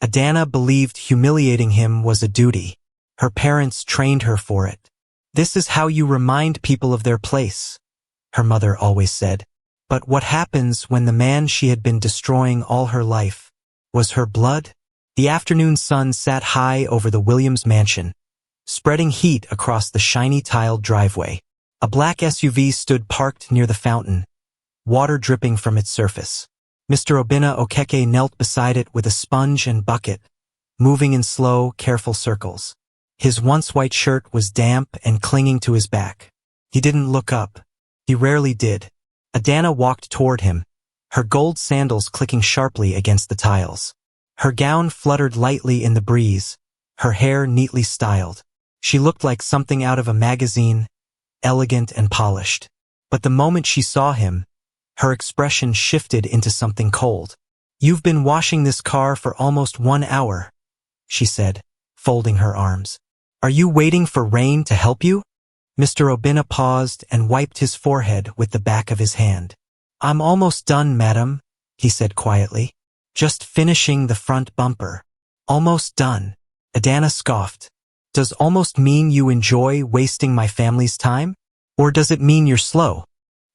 Adana believed humiliating him was a duty. Her parents trained her for it. "This is how you remind people of their place," her mother always said. But what happens when the man she had been destroying all her life was her blood? The afternoon sun sat high over the Williams mansion, spreading heat across the shiny tiled driveway. A black SUV stood parked near the fountain, water dripping from its surface. Mr. Oena Okeke knelt beside it with a sponge and bucket, moving in slow, careful circles. His once white shirt was damp and clinging to his back. He didn't look up. He rarely did. Adana walked toward him, her gold sandals clicking sharply against the tiles. Her gown fluttered lightly in the breeze, her hair neatly styled. She looked like something out of a magazine, elegant and polished. But the moment she saw him, her expression shifted into something cold. "You've been washing this car for almost 1 hour," she said, folding her arms. "Are you waiting for rain to help you?" Mr. Oena paused and wiped his forehead with the back of his hand. "I'm almost done, madam," he said quietly. "Just finishing the front bumper." "Almost done," Adana scoffed. "Does almost mean you enjoy wasting my family's time? Or does it mean you're slow?"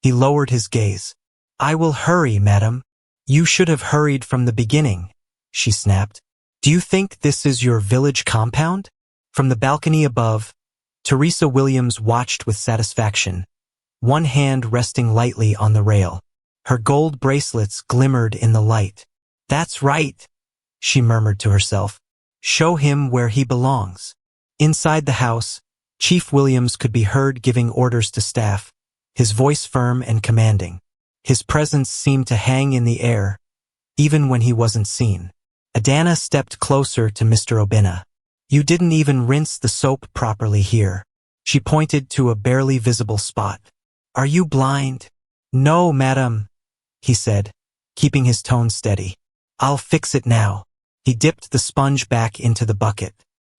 He lowered his gaze. "I will hurry, madam." "You should have hurried from the beginning," she snapped. "Do you think this is your village compound?" From the balcony above, Teresa Williams watched with satisfaction, one hand resting lightly on the rail. Her gold bracelets glimmered in the light. "That's right," she murmured to herself. "Show him where he belongs." Inside the house, Chief Williams could be heard giving orders to staff, his voice firm and commanding. His presence seemed to hang in the air, even when he wasn't seen. Adana stepped closer to Mr. Oena. "You didn't even rinse the soap properly here." She pointed to a barely visible spot. "Are you blind?" "No, madam," he said, keeping his tone steady. "I'll fix it now." He dipped the sponge back into the bucket.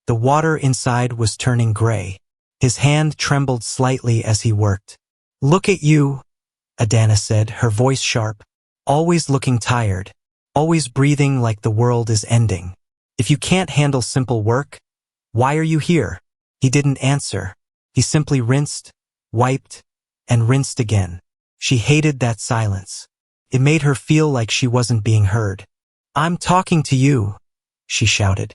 The water inside was turning gray. His hand trembled slightly as he worked. "Look at you," Adana said, her voice sharp. "Always looking tired. Always breathing like the world is ending. If you can't handle simple work, why are you here?" He didn't answer. He simply rinsed, wiped, and rinsed again. She hated that silence. It made her feel like she wasn't being heard. "I'm talking to you," she shouted.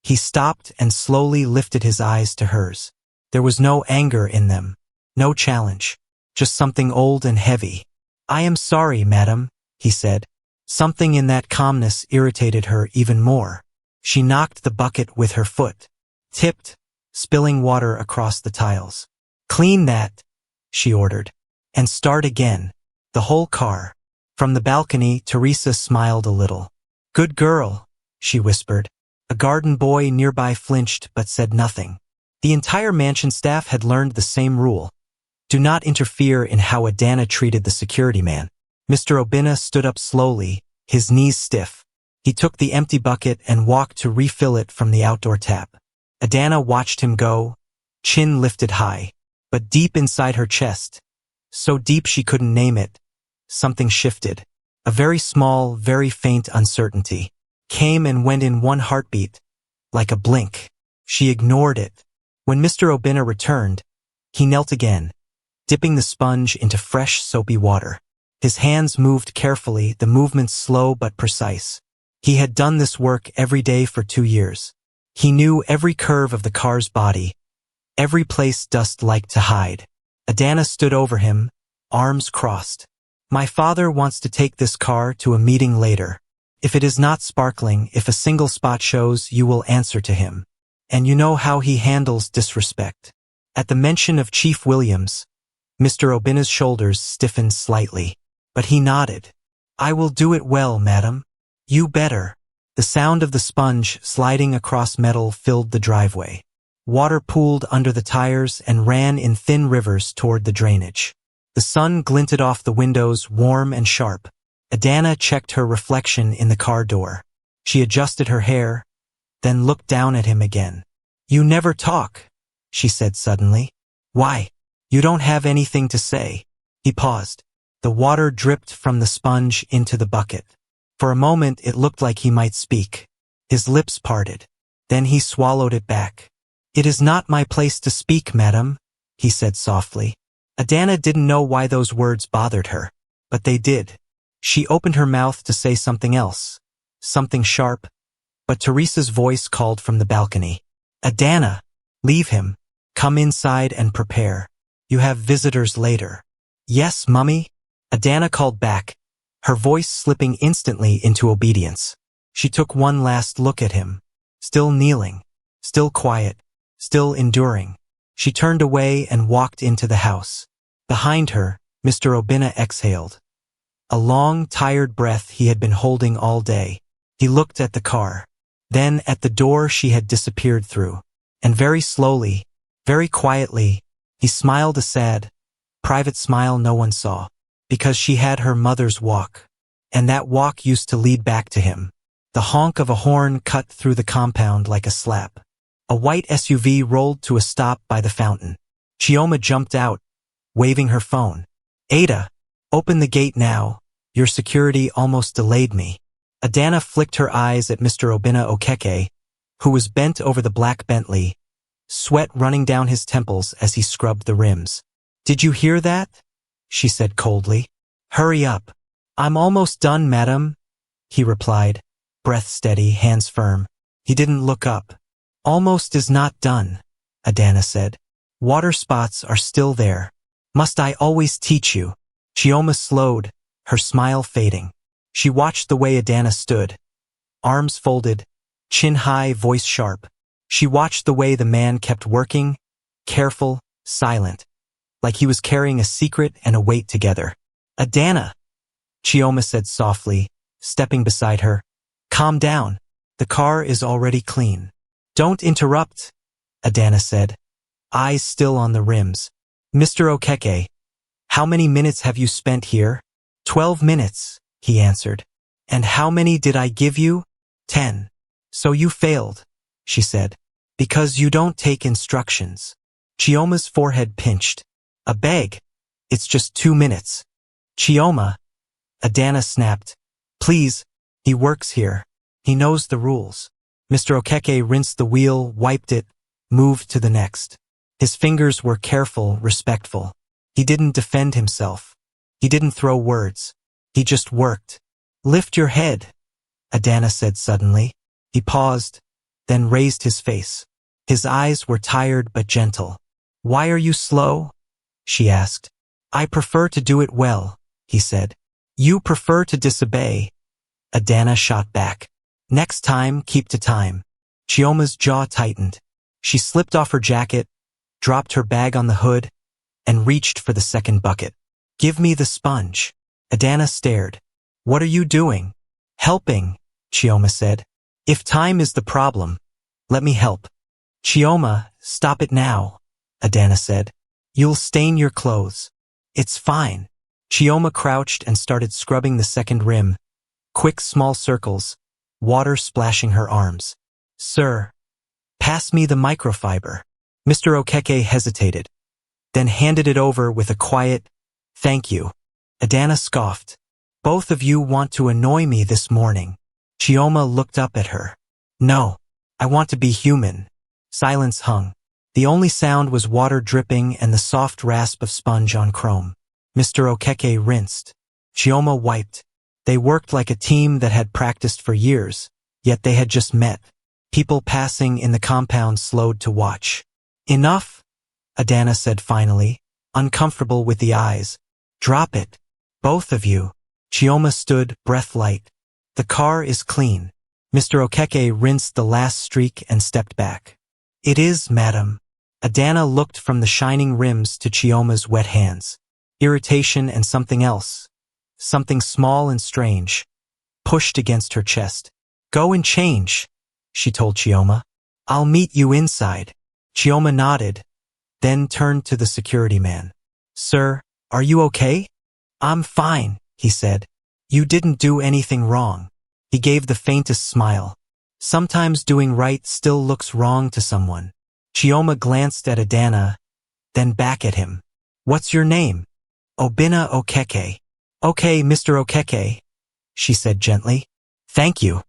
He stopped and slowly lifted his eyes to hers. There was no anger in them, no challenge, just something old and heavy. "I am sorry, madam," he said. Something in that calmness irritated her even more. She knocked the bucket with her foot, tipped, spilling water across the tiles. "Clean that," she ordered, "and start again. The whole car." From the balcony, Teresa smiled a little. "Good girl," she whispered. A garden boy nearby flinched but said nothing. The entire mansion staff had learned the same rule. Do not interfere in how Adana treated the security man. Mr. Oena stood up slowly, his knees stiff. He took the empty bucket and walked to refill it from the outdoor tap. Adana watched him go, chin lifted high. But deep inside her chest, so deep she couldn't name it, something shifted. A very small, very faint uncertainty came and went in one heartbeat, like a blink. She ignored it. When Mr. Oena returned, he knelt again, dipping the sponge into fresh, soapy water. His hands moved carefully, the movements slow but precise. He had done this work every day for 2 years. He knew every curve of the car's body, every place dust liked to hide. Adana stood over him, arms crossed. "My father wants to take this car to a meeting later. If it is not sparkling, if a single spot shows, you will answer to him. And you know how he handles disrespect." At the mention of Chief Williams, Mr. Obena's shoulders stiffened slightly. But he nodded. "I will do it well, madam." "You better." The sound of the sponge sliding across metal filled the driveway. Water pooled under the tires and ran in thin rivers toward the drainage. The sun glinted off the windows, warm and sharp. Adana checked her reflection in the car door. She adjusted her hair, then looked down at him again. "You never talk," she said suddenly. "Why? You don't have anything to say." He paused. The water dripped from the sponge into the bucket. For a moment it looked like he might speak. His lips parted. Then he swallowed it back. "It is not my place to speak, madam," he said softly. Adana didn't know why those words bothered her, but they did. She opened her mouth to say something else, something sharp, but Teresa's voice called from the balcony. "Adana, leave him. Come inside and prepare. You have visitors later." "Yes, mummy," Adana called back, her voice slipping instantly into obedience. She took one last look at him, still kneeling, still quiet, still enduring. She turned away and walked into the house. Behind her, Mr. Oena exhaled. A long, tired breath he had been holding all day. He looked at the car, then at the door she had disappeared through, and very slowly, very quietly, he smiled a sad, private smile no one saw, because she had her mother's walk, and that walk used to lead back to him. The honk of a horn cut through the compound like a slap. A white SUV rolled to a stop by the fountain. Chioma jumped out, waving her phone. "Ada, open the gate now. Your security almost delayed me." Adana flicked her eyes at Mr. Oena Okeke, who was bent over the black Bentley, sweat running down his temples as he scrubbed the rims. "Did you hear that?" she said coldly. "Hurry up." "I'm almost done, madam," he replied, breath steady, hands firm. He didn't look up. "Almost is not done," Adana said. "Water spots are still there. Must I always teach you?" Chioma slowed, her smile fading. She watched the way Adana stood, arms folded, chin high, voice sharp. She watched the way the man kept working, careful, silent, like he was carrying a secret and a weight together. "Adana," Chioma said softly, stepping beside her. "Calm down. The car is already clean." "Don't interrupt," Adana said, eyes still on the rims. "Mr. Okeke, how many minutes have you spent here?" 12 minutes, he answered. "And how many did I give you?" 10. "So you failed," she said, "because you don't take instructions." Chioma's forehead pinched. "A beg. It's just 2 minutes." "Chioma," Adana snapped. "Please, he works here. He knows the rules." Mr. Okeke rinsed the wheel, wiped it, moved to the next. His fingers were careful, respectful. He didn't defend himself. He didn't throw words. He just worked. "Lift your head," Adana said suddenly. He paused, then raised his face. His eyes were tired but gentle. "Why are you slow?" she asked. "I prefer to do it well," he said. "You prefer to disobey," Adana shot back. "Next time, keep to time." Chioma's jaw tightened. She slipped off her jacket, dropped her bag on the hood, and reached for the second bucket. "Give me the sponge." Adana stared. "What are you doing?" "Helping," Chioma said. "If time is the problem, let me help." "Chioma, stop it now," Adana said. "You'll stain your clothes." "It's fine." Chioma crouched and started scrubbing the second rim. Quick small circles, water splashing her arms. "Sir, pass me the microfiber." Mr. Okeke hesitated, then handed it over with a quiet, "Thank you." Adana scoffed. "Both of you want to annoy me this morning." Chioma looked up at her. "No, I want to be human." Silence hung. The only sound was water dripping and the soft rasp of sponge on chrome. Mr. Okeke rinsed. Chioma wiped. They worked like a team that had practiced for years, yet they had just met. People passing in the compound slowed to watch. "Enough," Adana said finally, uncomfortable with the eyes. "Drop it. Both of you." Chioma stood, breath light. "The car is clean." Mr. Okeke rinsed the last streak and stepped back. "It is, madam." Adana looked from the shining rims to Chioma's wet hands. Irritation and something else, something small and strange, pushed against her chest. "Go and change," she told Chioma. "I'll meet you inside." Chioma nodded, then turned to the security man. "Sir, are you okay?" "I'm fine," he said. "You didn't do anything wrong." He gave the faintest smile. Sometimes doing right still looks wrong to someone. Chioma glanced at Adana, then back at him. "What's your name?" "Oena Okeke." "Okay, Mr. Okeke," she said gently. "Thank you."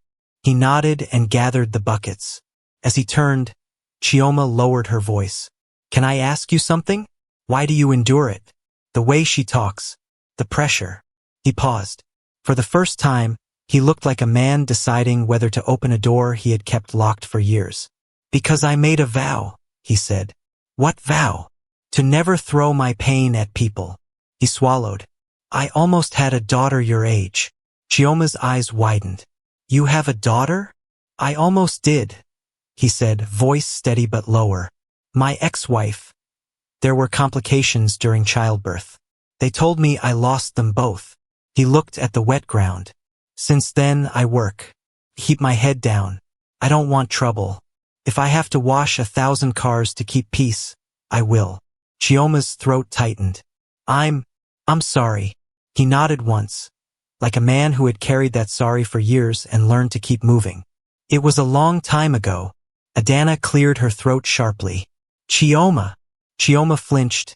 He nodded and gathered the buckets. As he turned, Chioma lowered her voice. Can I ask you something? Why do you endure it? The way she talks. The pressure. He paused. For the first time, he looked like a man deciding whether to open a door he had kept locked for years. Because I made a vow, he said. What vow? To never throw my pain at people. He swallowed. I almost had a daughter your age. Chioma's eyes widened. You have a daughter? I almost did, he said, voice steady but lower. My ex-wife. There were complications during childbirth. They told me I lost them both. He looked at the wet ground. Since then, I work. Keep my head down. I don't want trouble. If I have to wash 1,000 cars to keep peace, I will. Chioma's throat tightened. I'm sorry. He nodded once, like a man who had carried that sorry for years and learned to keep moving. It was a long time ago. Adana cleared her throat sharply. Chioma. Chioma flinched,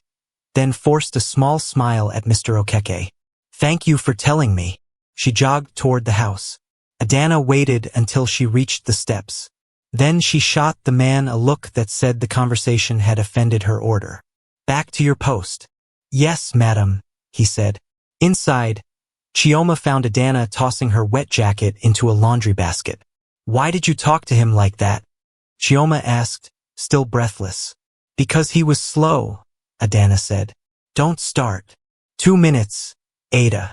then forced a small smile at Mr. Okeke. Thank you for telling me. She jogged toward the house. Adana waited until she reached the steps. Then she shot the man a look that said the conversation had offended her order. Back to your post. Yes, madam, he said. Inside, Chioma found Adana tossing her wet jacket into a laundry basket. Why did you talk to him like that? Chioma asked, still breathless. Because he was slow, Adana said. Don't start. 2 minutes, Ada.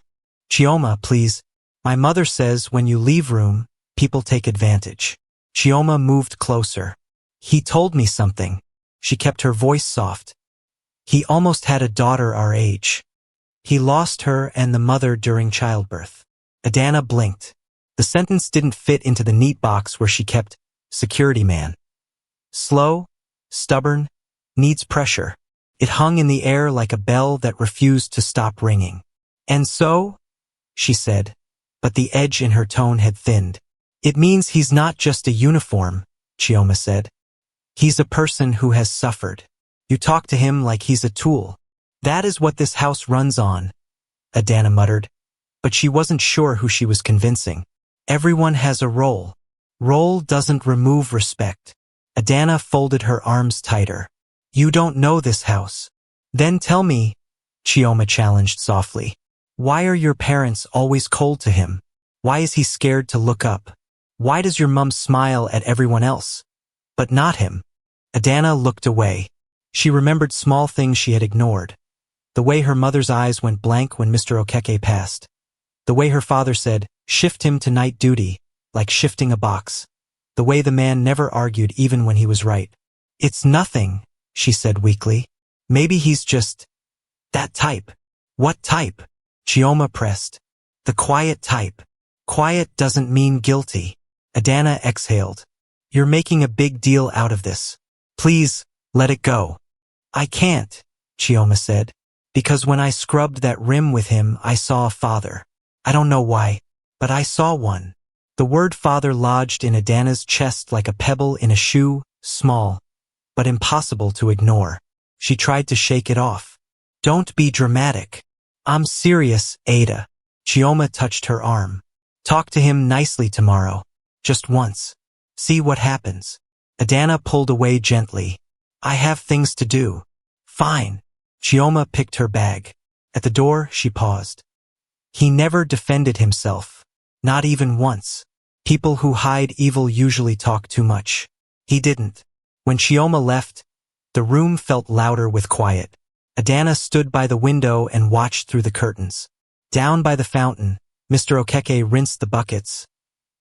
Chioma, please. My mother says when you leave room, people take advantage. Chioma moved closer. He told me something. She kept her voice soft. He almost had a daughter our age. He lost her and the mother during childbirth. Adana blinked. The sentence didn't fit into the neat box where she kept security man. Slow, stubborn, needs pressure. It hung in the air like a bell that refused to stop ringing. And so, she said, but the edge in her tone had thinned. It means he's not just a uniform, Chioma said. He's a person who has suffered. You talk to him like he's a tool. That is what this house runs on, Adana muttered, but she wasn't sure who she was convincing. Everyone has a role. Role doesn't remove respect. Adana folded her arms tighter. You don't know this house. Then tell me, Chioma challenged softly. Why are your parents always cold to him? Why is he scared to look up? Why does your mum smile at everyone else, but not him? Adana looked away. She remembered small things she had ignored. The way her mother's eyes went blank when Mr. Okeke passed. The way her father said, shift him to night duty, like shifting a box. The way the man never argued even when he was right. It's nothing, she said weakly. Maybe he's just that type. What type? Chioma pressed. The quiet type. Quiet doesn't mean guilty. Adana exhaled. You're making a big deal out of this. Please, let it go. I can't, Chioma said. Because when I scrubbed that rim with him, I saw a father. I don't know why, but I saw one. The word father lodged in Adana's chest like a pebble in a shoe, small, but impossible to ignore. She tried to shake it off. Don't be dramatic. I'm serious, Ada. Chioma touched her arm. Talk to him nicely tomorrow. Just once. See what happens. Adana pulled away gently. I have things to do. Fine. Chioma picked her bag. At the door, she paused. He never defended himself. Not even once. People who hide evil usually talk too much. He didn't. When Chioma left, the room felt louder with quiet. Adana stood by the window and watched through the curtains. Down by the fountain, Mr. Okeke rinsed the buckets,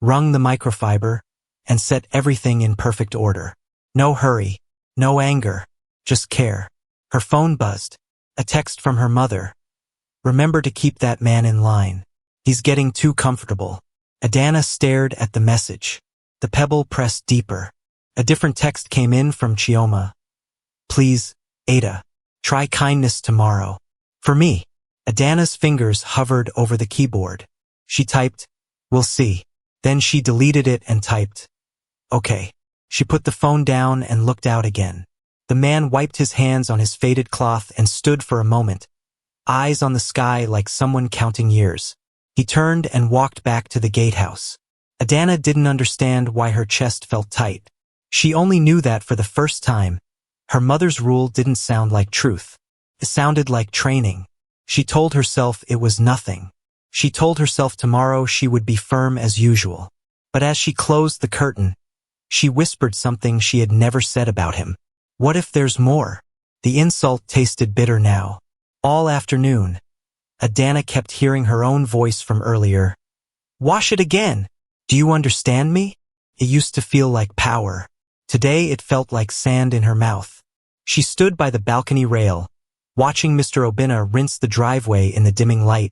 wrung the microfiber, and set everything in perfect order. No hurry, no anger, just care. Her phone buzzed. A text from her mother. Remember to keep that man in line. He's getting too comfortable. Adana stared at the message. The pebble pressed deeper. A different text came in from Chioma. Please, Ada, try kindness tomorrow. For me. Adana's fingers hovered over the keyboard. She typed, we'll see. Then she deleted it and typed, okay. She put the phone down and looked out again. The man wiped his hands on his faded cloth and stood for a moment, eyes on the sky like someone counting years. He turned and walked back to the gatehouse. Adana didn't understand why her chest felt tight. She only knew that for the first time, her mother's rule didn't sound like truth. It sounded like training. She told herself it was nothing. She told herself tomorrow she would be firm as usual. But as she closed the curtain, she whispered something she had never said about him. What if there's more? The insult tasted bitter now. All afternoon, Adana kept hearing her own voice from earlier. Wash it again. Do you understand me? It used to feel like power. Today it felt like sand in her mouth. She stood by the balcony rail, watching Mr. Oena rinse the driveway in the dimming light.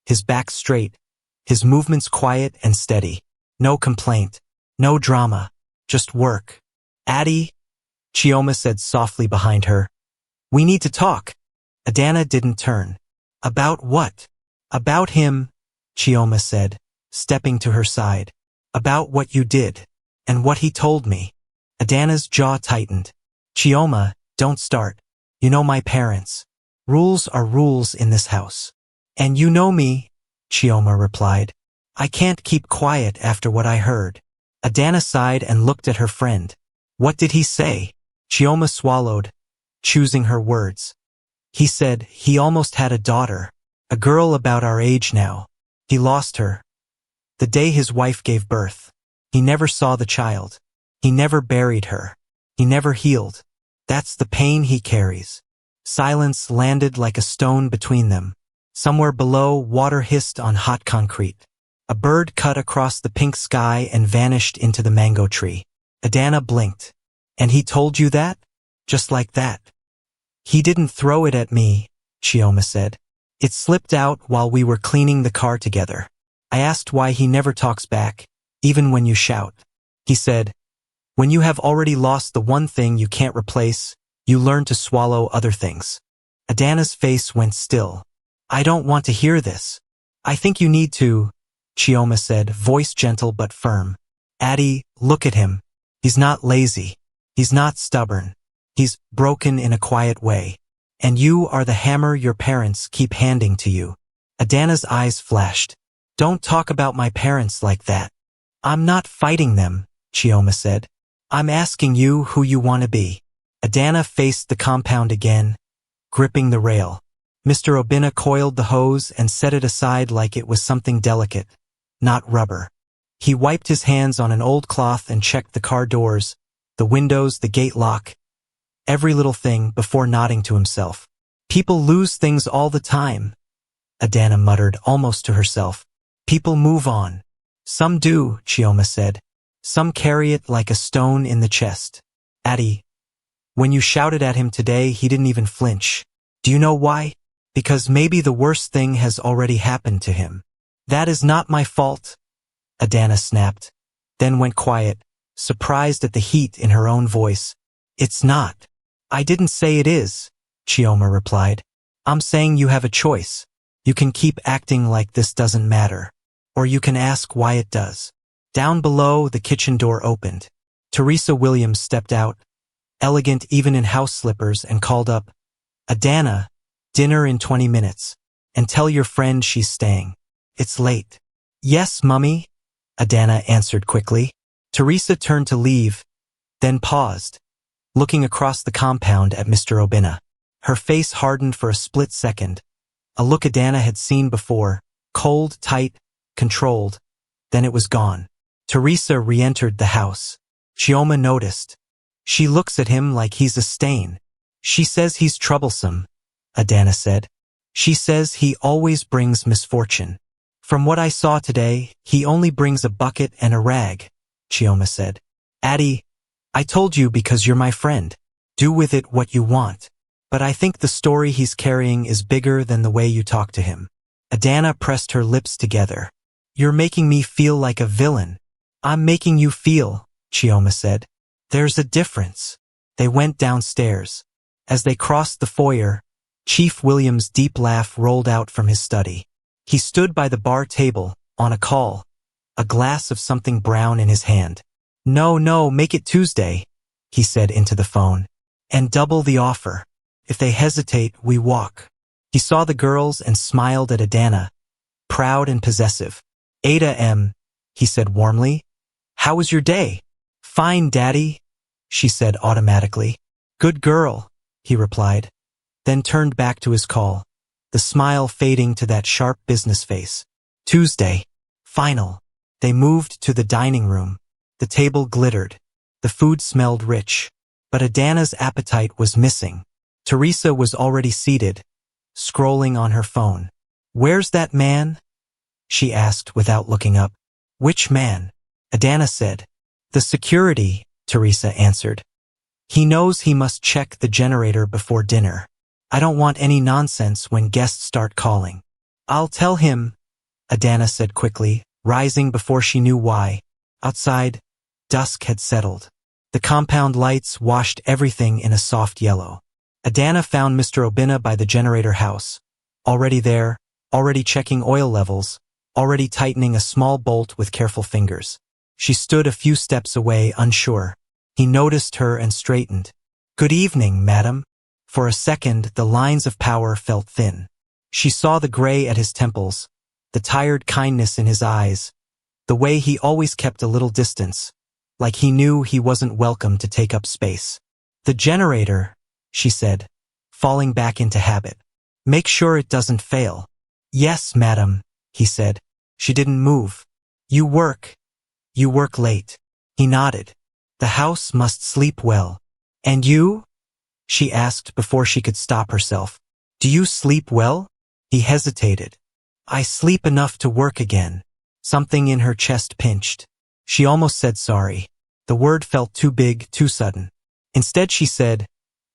His back straight, his movements quiet and steady. No complaint, no drama, just work. Addie, Chioma said softly behind her. We need to talk. Adana didn't turn. About what? About him, Chioma said, stepping to her side. About what you did, and what he told me. Adana's jaw tightened. Chioma, don't start. You know my parents. Rules are rules in this house. And you know me, Chioma replied. I can't keep quiet after what I heard. Adana sighed and looked at her friend. What did he say? Chioma swallowed, choosing her words. He said he almost had a daughter, a girl about our age now. He lost her the day his wife gave birth. He never saw the child. He never buried her. He never healed. That's the pain he carries. Silence landed like a stone between them. Somewhere below, water hissed on hot concrete. A bird cut across the pink sky and vanished into the mango tree. Adana blinked. And he told you that? Just like that? He didn't throw it at me, Chioma said. It slipped out while we were cleaning the car together. I asked why he never talks back, even when you shout. He said, when you have already lost the one thing you can't replace, you learn to swallow other things. Adana's face went still. I don't want to hear this. I think you need to, Chioma said, voice gentle but firm. Addie, look at him. He's not lazy. He's not stubborn. He's broken in a quiet way. And you are the hammer your parents keep handing to you. Adana's eyes flashed. Don't talk about my parents like that. I'm not fighting them, Chioma said. I'm asking you who you want to be. Adana faced the compound again, gripping the rail. Mr. Oena coiled the hose and set it aside like it was something delicate, not rubber. He wiped his hands on an old cloth and checked the car doors, the windows, the gate lock, every little thing before nodding to himself. People lose things all the time, Adana muttered almost to herself. People move on. Some do, Chioma said. Some carry it like a stone in the chest. Addie, when you shouted at him today, he didn't even flinch. Do you know why? Because maybe the worst thing has already happened to him. That is not my fault, Adana snapped, then went quiet, surprised at the heat in her own voice. It's not. I didn't say it is, Chioma replied. I'm saying you have a choice. You can keep acting like this doesn't matter. Or you can ask why it does. Down below, the kitchen door opened. Teresa Williams stepped out, elegant even in house slippers, and called up, Adana, dinner in 20 minutes. And tell your friend she's staying. It's late. Yes, Mummy, Adana answered quickly. Teresa turned to leave, then paused, looking across the compound at Mr. Oena. Her face hardened for a split second, a look Adana had seen before, cold, tight, controlled. Then it was gone. Teresa re-entered the house. Chioma noticed. She looks at him like he's a stain. She says he's troublesome, Adana said. She says he always brings misfortune. From what I saw today, he only brings a bucket and a rag, Chioma said. Addie, I told you because you're my friend. Do with it what you want. But I think the story he's carrying is bigger than the way you talk to him. Adana pressed her lips together. You're making me feel like a villain. I'm making you feel, Chioma said. There's a difference. They went downstairs. As they crossed the foyer, Chief Williams' deep laugh rolled out from his study. He stood by the bar table, on a call, a glass of something brown in his hand. No, make it Tuesday, he said into the phone. And double the offer. If they hesitate, we walk. He saw the girls and smiled at Adana, proud and possessive. 8 a.m., he said warmly. How was your day? Fine, Daddy, she said automatically. Good girl, he replied, then turned back to his call, the smile fading to that sharp business face. Tuesday. Final. They moved to the dining room. The table glittered. The food smelled rich. But Adana's appetite was missing. Teresa was already seated, scrolling on her phone. Where's that man? She asked without looking up. Which man? Adana said. The security, Teresa answered. He knows he must check the generator before dinner. I don't want any nonsense when guests start calling. I'll tell him, Adana said quickly, rising before she knew why. Outside, dusk had settled. The compound lights washed everything in a soft yellow. Adana found Mr. Oena by the generator house. Already there, already checking oil levels, already tightening a small bolt with careful fingers. She stood a few steps away, unsure. He noticed her and straightened. Good evening, madam. For a second, the lines of power felt thin. She saw the gray at his temples, the tired kindness in his eyes, the way he always kept a little distance, like he knew he wasn't welcome to take up space. The generator, she said, falling back into habit. Make sure it doesn't fail. Yes, madam, he said. She didn't move. You work late. He nodded. The house must sleep well. And you? She asked before she could stop herself. Do you sleep well? He hesitated. I sleep enough to work again. Something in her chest pinched. She almost said sorry. The word felt too big, too sudden. Instead she said,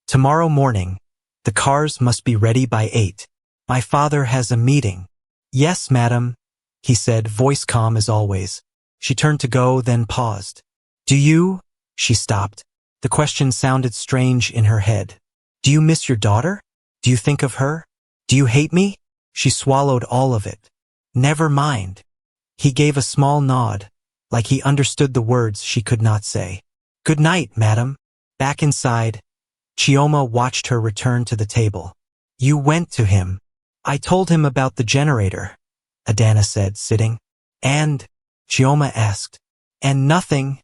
Tomorrow morning, the cars must be ready by 8. My father has a meeting. Yes, madam, he said, voice calm as always. She turned to go, then paused. Do you? She stopped. The question sounded strange in her head. Do you miss your daughter? Do you think of her? Do you hate me? She swallowed all of it. Never mind. He gave a small nod, like he understood the words she could not say. Good night, madam. Back inside, Chioma watched her return to the table. You went to him. I told him about the generator, Adana said, sitting. And? Chioma asked. And nothing,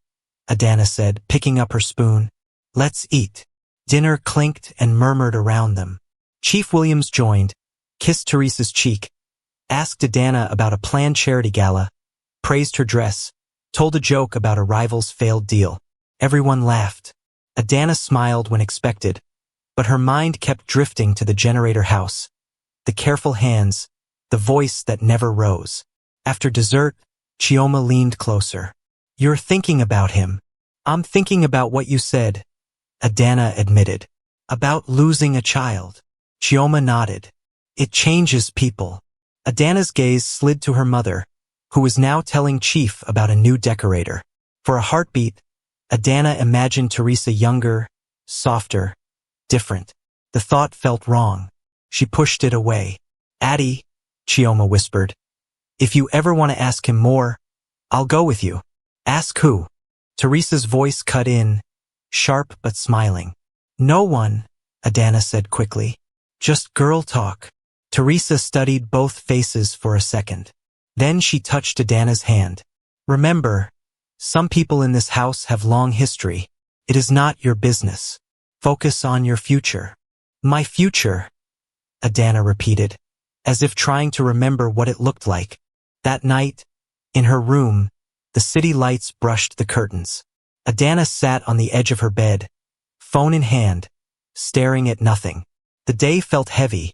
Adana said, picking up her spoon. Let's eat. Dinner clinked and murmured around them. Chief Williams joined, kissed Teresa's cheek, asked Adana about a planned charity gala, praised her dress, told a joke about a rival's failed deal. Everyone laughed. Adana smiled when expected, but her mind kept drifting to the generator house, the careful hands, the voice that never rose. After dessert, Chioma leaned closer. You're thinking about him. I'm thinking about what you said, Adana admitted. About losing a child. Chioma nodded. It changes people. Adana's gaze slid to her mother, who was now telling Chief about a new decorator. For a heartbeat, Adana imagined Teresa younger, softer, different. The thought felt wrong. She pushed it away. Addie, Chioma whispered. If you ever want to ask him more, I'll go with you. Ask who? Teresa's voice cut in, sharp but smiling. No one, Adana said quickly. Just girl talk. Teresa studied both faces for a second. Then she touched Adana's hand. Remember, some people in this house have long history. It is not your business. Focus on your future. My future, Adana repeated, as if trying to remember what it looked like. That night, in her room, the city lights brushed the curtains. Adana sat on the edge of her bed, phone in hand, staring at nothing. The day felt heavy,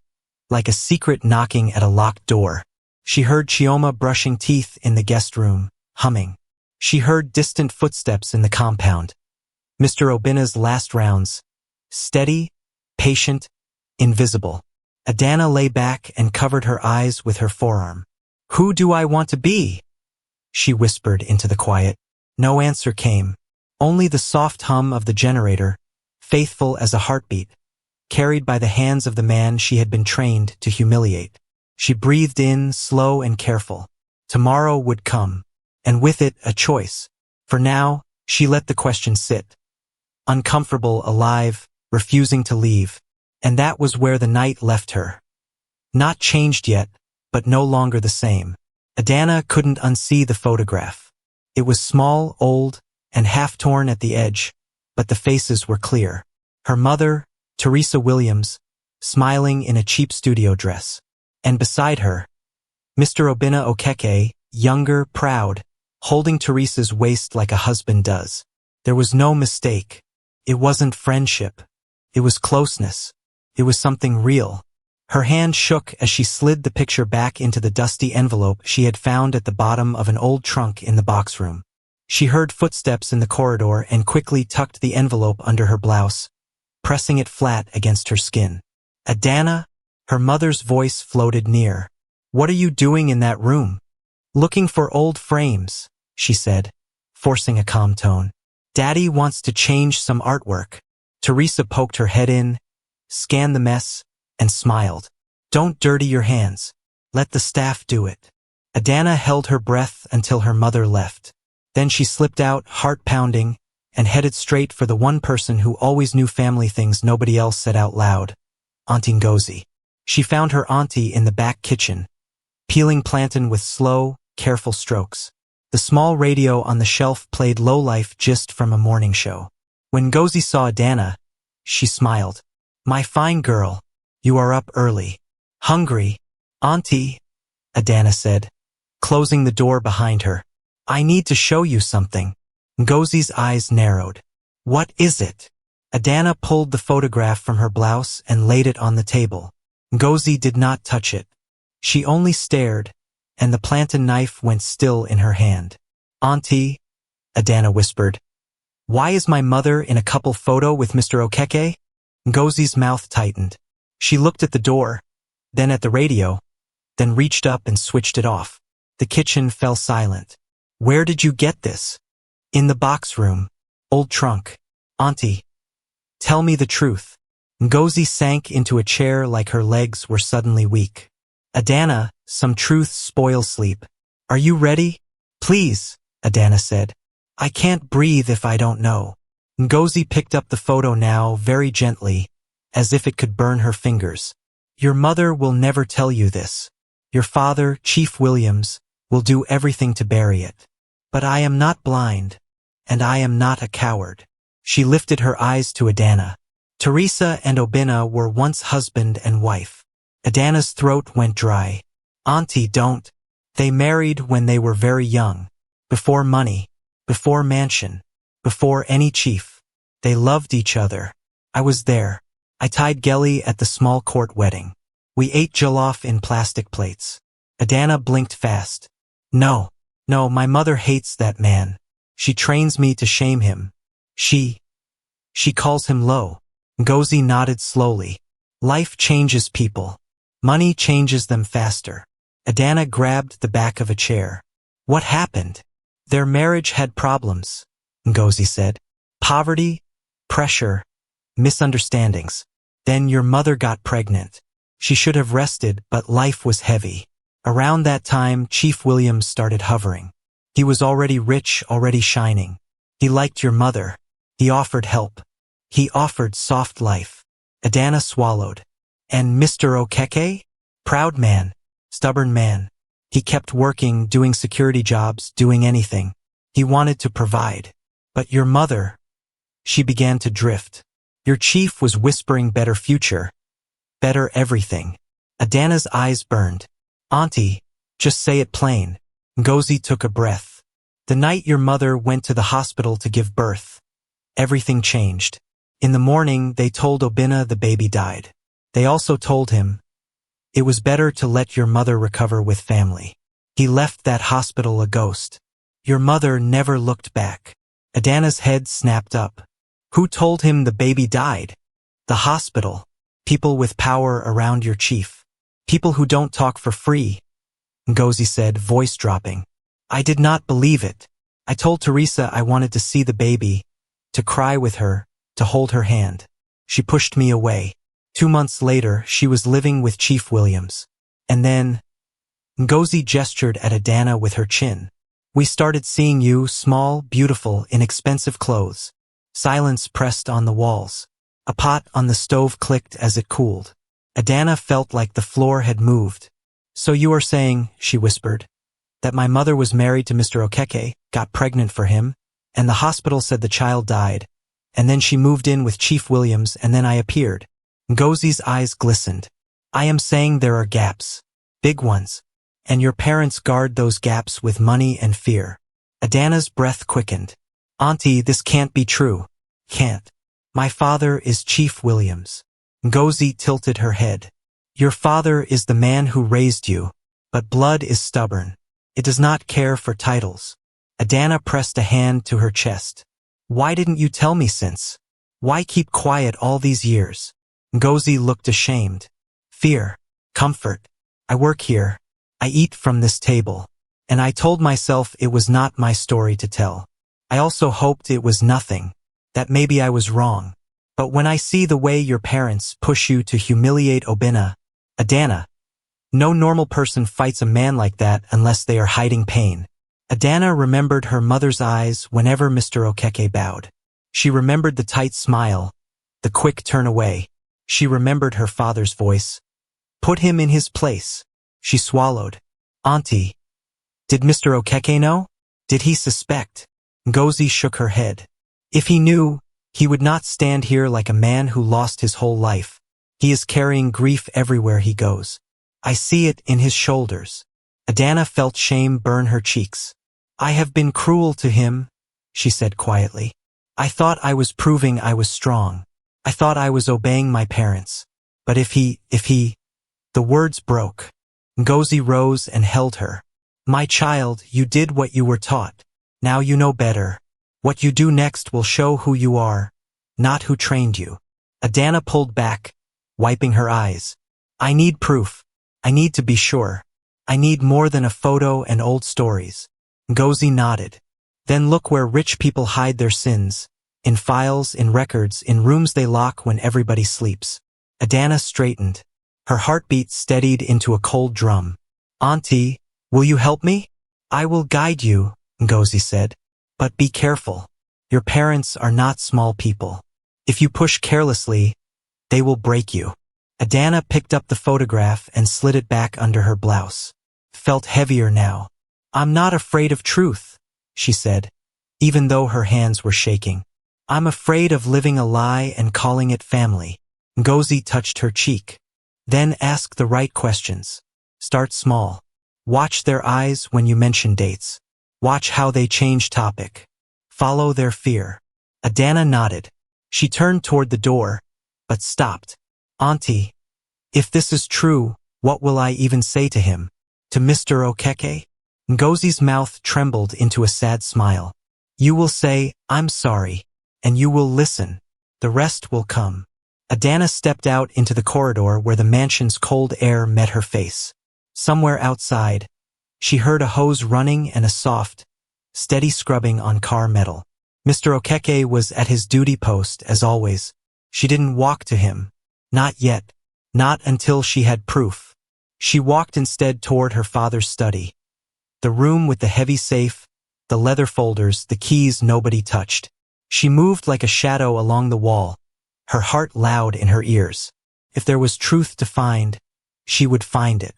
like a secret knocking at a locked door. She heard Chioma brushing teeth in the guest room, humming. She heard distant footsteps in the compound. Mr. Obena's last rounds. Steady, patient, invisible. Adana lay back and covered her eyes with her forearm. Who do I want to be? She whispered into the quiet. No answer came. Only the soft hum of the generator, faithful as a heartbeat, carried by the hands of the man she had been trained to humiliate. She breathed in, slow and careful. Tomorrow would come, and with it a choice. For now, she let the question sit. Uncomfortable, alive, refusing to leave. And that was where the night left her. Not changed yet, but no longer the same. Adana couldn't unsee the photograph. It was small, old, and half-torn at the edge, but the faces were clear. Her mother, Teresa Williams, smiling in a cheap studio dress. And beside her, Mr. Obinna Okeke, younger, proud, holding Teresa's waist like a husband does. There was no mistake. It wasn't friendship. It was closeness. It was something real. Her hand shook as she slid the picture back into the dusty envelope she had found at the bottom of an old trunk in the box room. She heard footsteps in the corridor and quickly tucked the envelope under her blouse, pressing it flat against her skin. Adana? Her mother's voice floated near. What are you doing in that room? Looking for old frames, she said, forcing a calm tone. Daddy wants to change some artwork. Teresa poked her head in, scanned the mess, and smiled. Don't dirty your hands. Let the staff do it. Adana held her breath until her mother left. Then she slipped out, heart pounding, and headed straight for the one person who always knew family things nobody else said out loud, Auntie Gozi. She found her auntie in the back kitchen, peeling plantain with slow, careful strokes. The small radio on the shelf played low-life gist from a morning show. When Gozi saw Adana, she smiled. My fine girl, you are up early. Hungry, Auntie, Adana said, closing the door behind her. I need to show you something. Gozi's eyes narrowed. What is it? Adana pulled the photograph from her blouse and laid it on the table. Gozi did not touch it. She only stared, and the plantain knife went still in her hand. Auntie, Adana whispered. Why is my mother in a couple photo with Mr. Okeke? Gozi's mouth tightened. She looked at the door, then at the radio, then reached up and switched it off. The kitchen fell silent. Where did you get this? In the box room. Old trunk. Auntie, tell me the truth. Gozi sank into a chair like her legs were suddenly weak. Adana, some truth spoils sleep. Are you ready? Please, Adana said. I can't breathe if I don't know. Gozi picked up the photo now very gently, as if it could burn her fingers. Your mother will never tell you this. Your father, Chief Williams, will do everything to bury it. But I am not blind, and I am not a coward. She lifted her eyes to Adana. Teresa and Obinna were once husband and wife. Adana's throat went dry. Auntie, don't. They married when they were very young. Before money, before mansion, before any chief. They loved each other. I was there. I tied Gelly at the small court wedding. We ate jollof in plastic plates. Adana blinked fast. No, my mother hates that man. She trains me to shame him. She calls him low. Gozi nodded slowly. Life changes people. Money changes them faster. Adana grabbed the back of a chair. What happened? Their marriage had problems, Gozi said. Poverty, pressure, misunderstandings. Then your mother got pregnant. She should have rested, but life was heavy. Around that time, Chief Williams started hovering. He was already rich, already shining. He liked your mother. He offered help. He offered soft life. Adana swallowed. And Mr. Okeke? Proud man. Stubborn man. He kept working, doing security jobs, doing anything. He wanted to provide. But your mother, she began to drift. Your chief was whispering better future. Better everything. Adana's eyes burned. Auntie, just say it plain. Gozi took a breath. The night your mother went to the hospital to give birth, everything changed. In the morning, they told Obinna the baby died. They also told him, it was better to let your mother recover with family. He left that hospital a ghost. Your mother never looked back. Adana's head snapped up. Who told him the baby died? The hospital. People with power around your chief. People who don't talk for free. Gozi said, voice dropping. I did not believe it. I told Teresa I wanted to see the baby, to cry with her, to hold her hand. She pushed me away. 2 months later, she was living with Chief Williams. And then, Gozi gestured at Adana with her chin. We started seeing you, small, beautiful, in expensive clothes. Silence pressed on the walls. A pot on the stove clicked as it cooled. Adana felt like the floor had moved. So you are saying, she whispered, that my mother was married to Mr. Okeke, got pregnant for him, and the hospital said the child died, and then she moved in with Chief Williams and then I appeared. Ngozi's eyes glistened. I am saying there are gaps. Big ones. And your parents guard those gaps with money and fear. Adana's breath quickened. Auntie, this can't be true. Can't. My father is Chief Williams. Ngozi tilted her head. Your father is the man who raised you, but blood is stubborn. It does not care for titles. Adana pressed a hand to her chest. Why didn't you tell me since? Why keep quiet all these years? Ngozi looked ashamed. Fear. Comfort. I work here. I eat from this table. And I told myself it was not my story to tell. I also hoped it was nothing. That maybe I was wrong. But when I see the way your parents push you to humiliate Oena, Adana, no normal person fights a man like that unless they are hiding pain. Adana remembered her mother's eyes whenever Mr. Okeke bowed. She remembered the tight smile, the quick turn away. She remembered her father's voice. Put him in his place. She swallowed. Auntie, did Mr. Okeke know? Did he suspect? Ngozi shook her head. If he knew, he would not stand here like a man who lost his whole life. He is carrying grief everywhere he goes. I see it in his shoulders. Adana felt shame burn her cheeks. I have been cruel to him, she said quietly. I thought I was proving I was strong. I thought I was obeying my parents. But if he, the words broke. Ngozi rose and held her. My child, you did what you were taught. Now you know better. What you do next will show who you are, not who trained you. Adana pulled back, wiping her eyes. I need proof. I need to be sure. I need more than a photo and old stories. Ngozi nodded. Then look where rich people hide their sins. In files, in records, in rooms they lock when everybody sleeps. Adana straightened. Her heartbeat steadied into a cold drum. Auntie, will you help me? I will guide you, Ngozi said. But be careful. Your parents are not small people. If you push carelessly, they will break you. Adana picked up the photograph and slid it back under her blouse. Felt heavier now. I'm not afraid of truth, she said, even though her hands were shaking. I'm afraid of living a lie and calling it family. Ngozi touched her cheek. Then ask the right questions. Start small. Watch their eyes when you mention dates. Watch how they change topic. Follow their fear. Adana nodded. She turned toward the door, but stopped. Auntie, if this is true, what will I even say to him? To Mr. Okeke? Ngozi's mouth trembled into a sad smile. You will say, I'm sorry, and you will listen. The rest will come. Adana stepped out into the corridor where the mansion's cold air met her face. Somewhere outside, she heard a hose running and a soft, steady scrubbing on car metal. Mr. Okeke was at his duty post, as always. She didn't walk to him. Not yet. Not until she had proof. She walked instead toward her father's study. The room with the heavy safe, the leather folders, the keys nobody touched. She moved like a shadow along the wall, her heart loud in her ears. If there was truth to find, she would find it.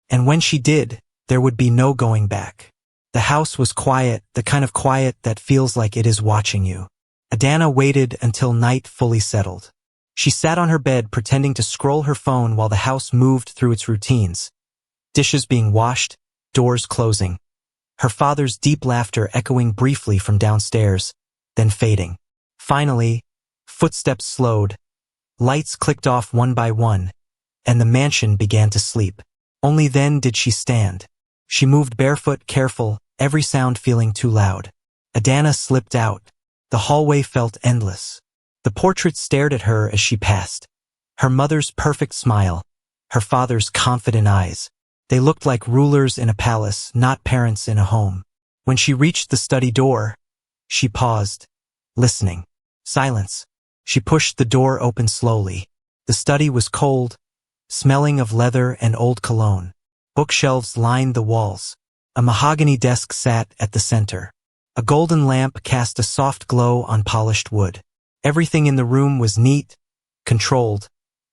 And when she did, there would be no going back. The house was quiet, the kind of quiet that feels like it is watching you. Adana waited until night fully settled. She sat on her bed pretending to scroll her phone while the house moved through its routines. Dishes being washed, doors closing. Her father's deep laughter echoing briefly from downstairs, then fading. Finally, footsteps slowed. Lights clicked off one by one, and the mansion began to sleep. Only then did she stand. She moved barefoot, careful, every sound feeling too loud. Adana slipped out. The hallway felt endless. The portrait stared at her as she passed. Her mother's perfect smile, her father's confident eyes. They looked like rulers in a palace, not parents in a home. When she reached the study door, she paused, listening. Silence. She pushed the door open slowly. The study was cold, smelling of leather and old cologne. Bookshelves lined the walls. A mahogany desk sat at the center. A golden lamp cast a soft glow on polished wood. Everything in the room was neat, controlled,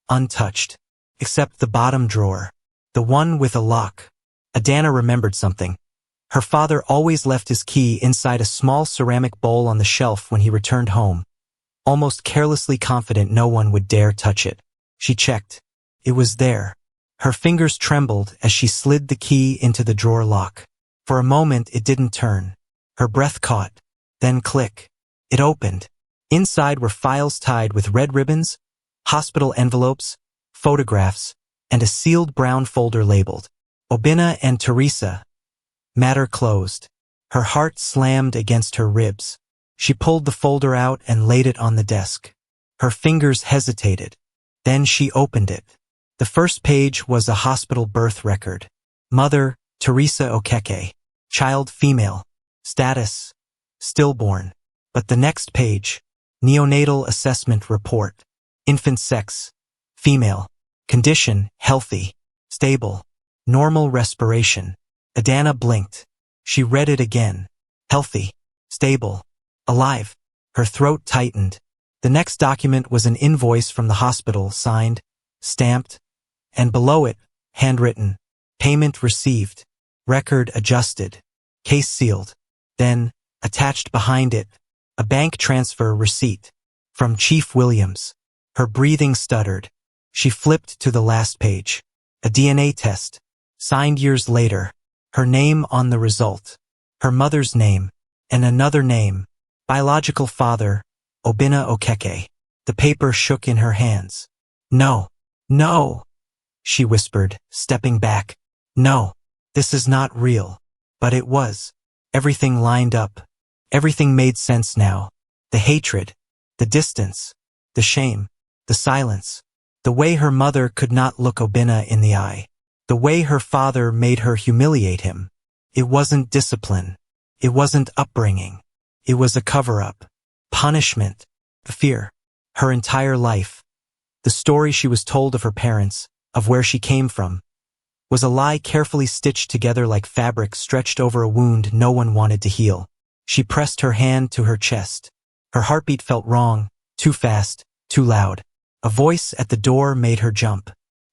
untouched, except the bottom drawer. The one with a lock. Adana remembered something. Her father always left his key inside a small ceramic bowl on the shelf when he returned home, almost carelessly confident no one would dare touch it. She checked. It was there. Her fingers trembled as she slid the key into the drawer lock. For a moment it didn't turn. Her breath caught. Then click. It opened. Inside were files tied with red ribbons, hospital envelopes, photographs, and a sealed brown folder labeled Oena and Teresa. Matter closed. Her heart slammed against her ribs. She pulled the folder out and laid it on the desk. Her fingers hesitated. Then she opened it. The first page was a hospital birth record. Mother, Teresa Okeke. Child, female. Status, stillborn. But the next page, neonatal assessment report. Infant sex, female. Condition, healthy. Stable. Normal respiration. Adana blinked. She read it again. Healthy. Stable. Alive. Her throat tightened. The next document was an invoice from the hospital, signed, stamped, and below it, handwritten. Payment received. Record adjusted. Case sealed. Then, attached behind it, a bank transfer receipt. From Chief Williams. Her breathing stuttered. She flipped to the last page. A DNA test. Signed years later. Her name on the result. Her mother's name. And another name. Biological father, Oena Okeke. The paper shook in her hands. No. No. She whispered, stepping back. No. This is not real. But it was. Everything lined up. Everything made sense now. The hatred. The distance. The shame. The silence. The way her mother could not look Oena in the eye. The way her father made her humiliate him. It wasn't discipline. It wasn't upbringing. It was a cover-up. Punishment. Fear. Her entire life. The story she was told of her parents, of where she came from, was a lie carefully stitched together like fabric stretched over a wound no one wanted to heal. She pressed her hand to her chest. Her heartbeat felt wrong, too fast, too loud. A voice at the door made her jump.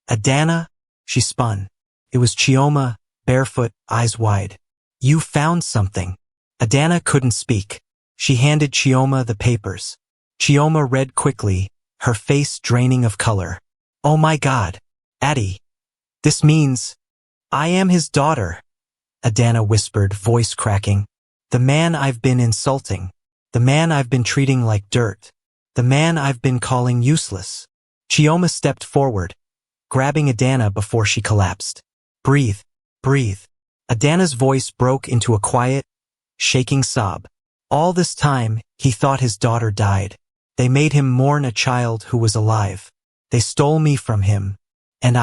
Adana? She spun. It was Chioma, barefoot, eyes wide. You found something. Adana couldn't speak. She handed Chioma the papers. Chioma read quickly, her face draining of color. Oh my God. Addie. This means I am his daughter. Adana whispered, voice cracking. The man I've been insulting. The man I've been treating like dirt. The man I've been calling useless. Chioma stepped forward, grabbing Adana before she collapsed. Breathe. Breathe. Adana's voice broke into a quiet, shaking sob. All this time, he thought his daughter died. They made him mourn a child who was alive. They stole me from him. And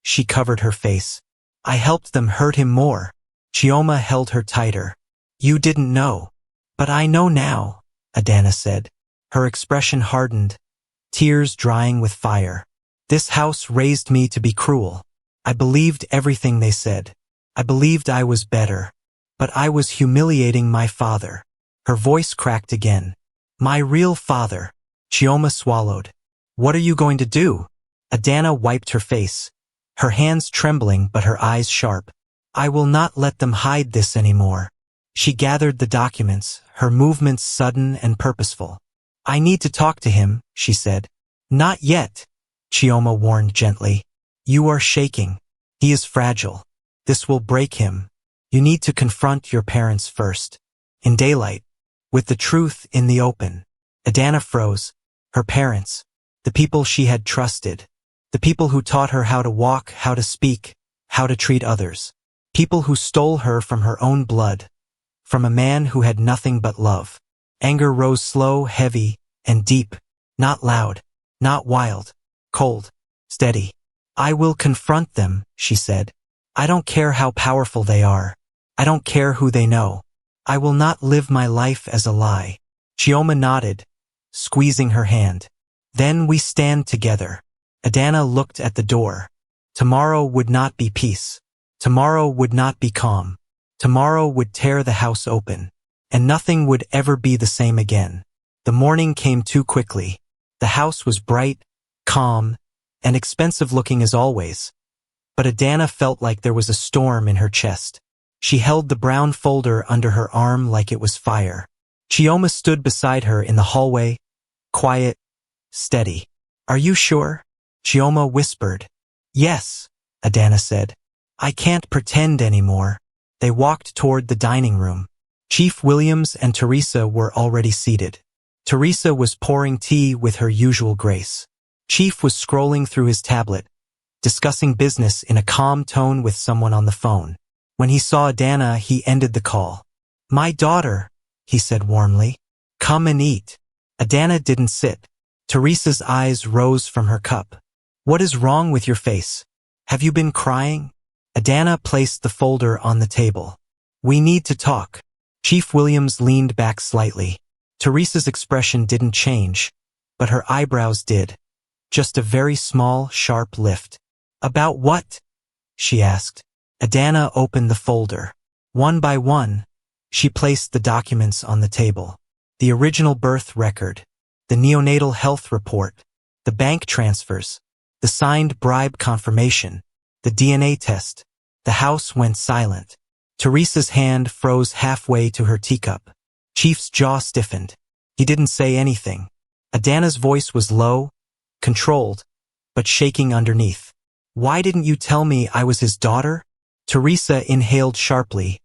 she covered her face. I helped them hurt him more. Chioma held her tighter. You didn't know. But I know now, Adana said. Her expression hardened, tears drying with fire. This house raised me to be cruel. I believed everything they said. I believed I was better. But I was humiliating my father. Her voice cracked again. My real father. Chioma swallowed. What are you going to do? Adana wiped her face, her hands trembling but her eyes sharp. I will not let them hide this anymore. She gathered the documents, her movements sudden and purposeful. I need to talk to him, she said. Not yet, Chioma warned gently. You are shaking. He is fragile. This will break him. You need to confront your parents first. In daylight. With the truth in the open. Adana froze. Her parents. The people she had trusted. The people who taught her how to walk, how to speak, how to treat others. People who stole her from her own blood. From a man who had nothing but love. Anger rose slow, heavy, and deep. Not loud. Not wild. Cold. Steady. I will confront them, she said. I don't care how powerful they are. I don't care who they know. I will not live my life as a lie. Chioma nodded, squeezing her hand. Then we stand together. Adana looked at the door. Tomorrow would not be peace. Tomorrow would not be calm. Tomorrow would tear the house open. And nothing would ever be the same again. The morning came too quickly. The house was bright, calm, and expensive looking as always. But Adana felt like there was a storm in her chest. She held the brown folder under her arm like it was fire. Chioma stood beside her in the hallway, quiet, steady. Are you sure? Chioma whispered. Yes, Adana said. I can't pretend anymore. They walked toward the dining room. Chief Williams and Teresa were already seated. Teresa was pouring tea with her usual grace. Chief was scrolling through his tablet, discussing business in a calm tone with someone on the phone. When he saw Adana, he ended the call. My daughter, he said warmly. Come and eat. Adana didn't sit. Teresa's eyes rose from her cup. What is wrong with your face? Have you been crying? Adana placed the folder on the table. We need to talk. Chief Williams leaned back slightly. Teresa's expression didn't change, but her eyebrows did. Just a very small, sharp lift. About what? She asked. Adana opened the folder. One by one, she placed the documents on the table. The original birth record, the neonatal health report, the bank transfers, the signed bribe confirmation, the DNA test. The house went silent. Teresa's hand froze halfway to her teacup. Chief's jaw stiffened. He didn't say anything. Adana's voice was low, controlled, but shaking underneath. Why didn't you tell me I was his daughter? Teresa inhaled sharply,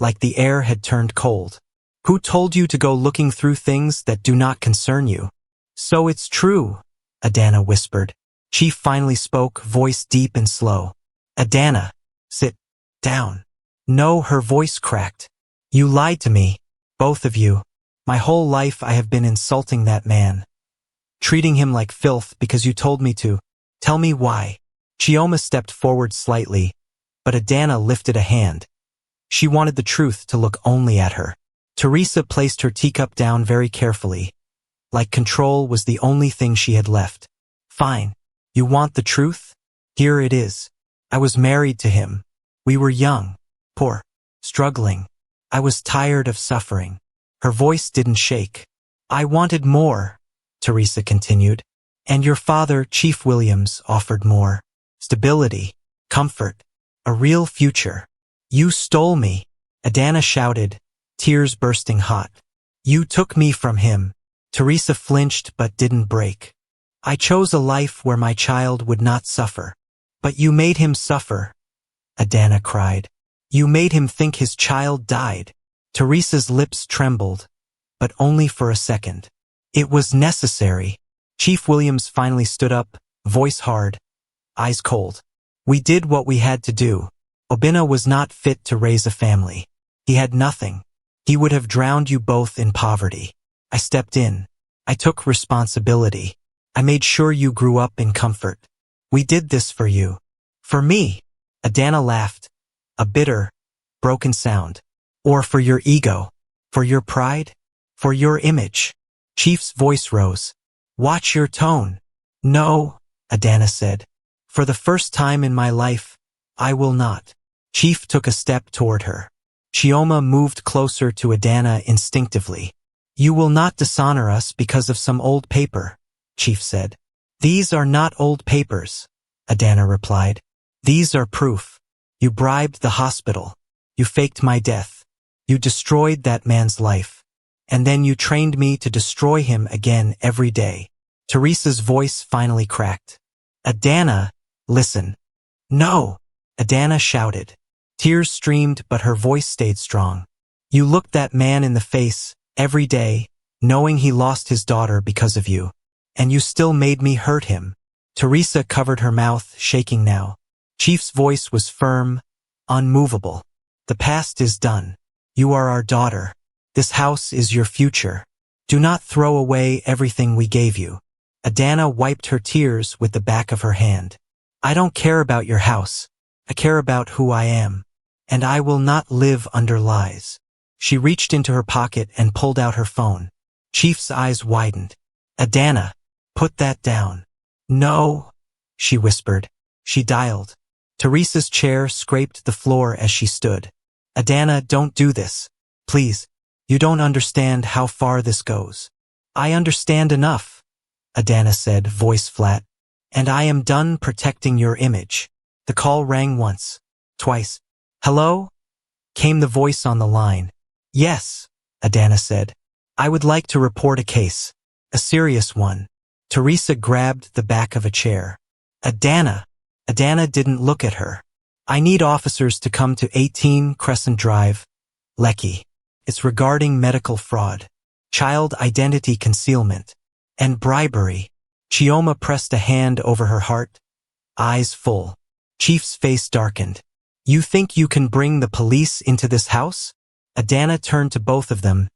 like the air had turned cold. Who told you to go looking through things that do not concern you? So it's true, Adana whispered. Chief finally spoke, voice deep and slow. Adana, sit down. No, her voice cracked. You lied to me, both of you. My whole life I have been insulting that man, treating him like filth because you told me to. Tell me why. Chioma stepped forward slightly, but Adana lifted a hand. She wanted the truth to look only at her. Teresa placed her teacup down very carefully, like control was the only thing she had left. Fine. You want the truth? Here it is. I was married to him. We were young, poor, struggling. I was tired of suffering. Her voice didn't shake. I wanted more, Teresa continued. And your father, Chief Williams, offered more. Stability, comfort, a real future. You stole me, Adana shouted, tears bursting hot. You took me from him. Teresa flinched but didn't break. I chose a life where my child would not suffer. But you made him suffer, Adana cried. You made him think his child died. Teresa's lips trembled, but only for a second. It was necessary. Chief Williams finally stood up, voice hard, eyes cold. We did what we had to do. Oena was not fit to raise a family. He had nothing. He would have drowned you both in poverty. I stepped in. I took responsibility. I made sure you grew up in comfort. We did this for you. For me, Adana laughed, a bitter, broken sound. Or for your ego, for your pride, for your image. Chief's voice rose. Watch your tone. No, Adana said. For the first time in my life, I will not. Chief took a step toward her. Chioma moved closer to Adana instinctively. You will not dishonor us because of some old paper, Chief said. These are not old papers, Adana replied. These are proof. You bribed the hospital. You faked my death. You destroyed that man's life. And then you trained me to destroy him again every day. Teresa's voice finally cracked. Adana, listen. No, Adana shouted. Tears streamed, but her voice stayed strong. You looked that man in the face every day, knowing he lost his daughter because of you. And you still made me hurt him. Teresa covered her mouth, shaking now. Chief's voice was firm, unmovable. The past is done. You are our daughter. This house is your future. Do not throw away everything we gave you. Adana wiped her tears with the back of her hand. I don't care about your house. I care about who I am. And I will not live under lies. She reached into her pocket and pulled out her phone. Chief's eyes widened. Adana, put that down. No, she whispered. She dialed. Teresa's chair scraped the floor as she stood. Adana, don't do this. Please. You don't understand how far this goes. I understand enough, Adana said, voice flat. And I am done protecting your image. The call rang once, twice. Hello? came the voice on the line. Yes, Adana said. I would like to report a case. A serious one. Teresa grabbed the back of a chair. Adana. Adana didn't look at her. I need officers to come to 18 Crescent Drive, Lekki. It's regarding medical fraud, child identity concealment, and bribery. Chioma pressed a hand over her heart, eyes full. Chief's face darkened. You think you can bring the police into this house? Adana turned to both of them,